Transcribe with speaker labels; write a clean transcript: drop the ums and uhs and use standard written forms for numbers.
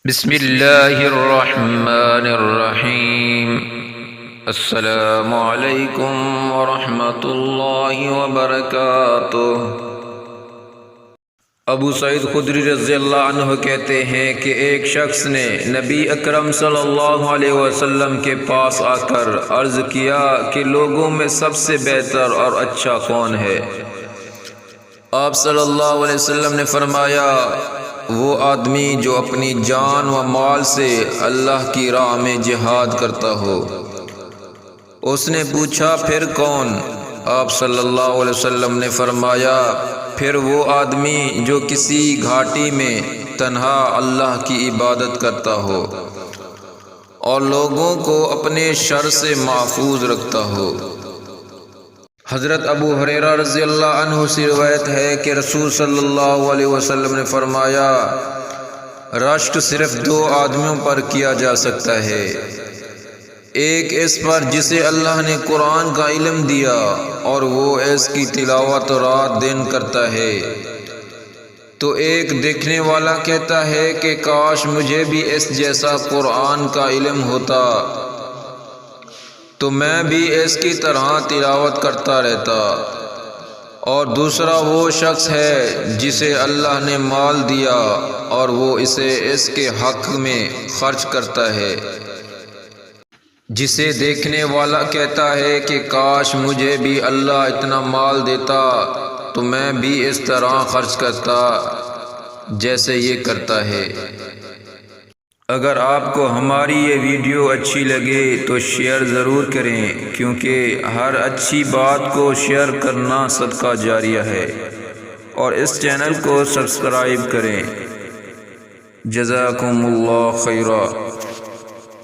Speaker 1: بسم اللہ الرحمن الرحیم۔ السلام علیکم ورحمۃ اللہ وبرکاتہ۔ ابو سعید خدری رضی اللہ عنہ کہتے ہیں کہ ایک شخص نے نبی اکرم صلی اللہ علیہ وسلم کے پاس آ کر عرض کیا کہ لوگوں میں سب سے بہتر اور اچھا کون ہے؟ آپ صلی اللہ علیہ وسلم نے فرمایا، وہ آدمی جو اپنی جان و مال سے اللہ کی راہ میں جہاد کرتا ہو۔ اس نے پوچھا، پھر کون؟ آپ صلی اللہ علیہ وسلم نے فرمایا، پھر وہ آدمی جو کسی گھاٹی میں تنہا اللہ کی عبادت کرتا ہو اور لوگوں کو اپنے شر سے محفوظ رکھتا ہو۔ حضرت ابو ہریرہ رضی اللہ عنہ سے روایت ہے کہ رسول صلی اللہ علیہ وسلم نے فرمایا، رشک صرف دو آدمیوں پر کیا جا سکتا ہے، ایک اس پر جسے اللہ نے قرآن کا علم دیا اور وہ اس کی تلاوت رات دن کرتا ہے، تو ایک دیکھنے والا کہتا ہے کہ کاش مجھے بھی اس جیسا قرآن کا علم ہوتا تو میں بھی اس کی طرح تلاوت کرتا رہتا، اور دوسرا وہ شخص ہے جسے اللہ نے مال دیا اور وہ اسے اس کے حق میں خرچ کرتا ہے، جسے دیکھنے والا کہتا ہے کہ کاش مجھے بھی اللہ اتنا مال دیتا تو میں بھی اس طرح خرچ کرتا جیسے یہ کرتا ہے۔ اگر آپ کو ہماری یہ ویڈیو اچھی لگے تو شیئر ضرور کریں، کیونکہ ہر اچھی بات کو شیئر کرنا صدقہ جاریہ ہے، اور اس چینل کو سبسکرائب کریں۔ جزاکم اللہ خیرا۔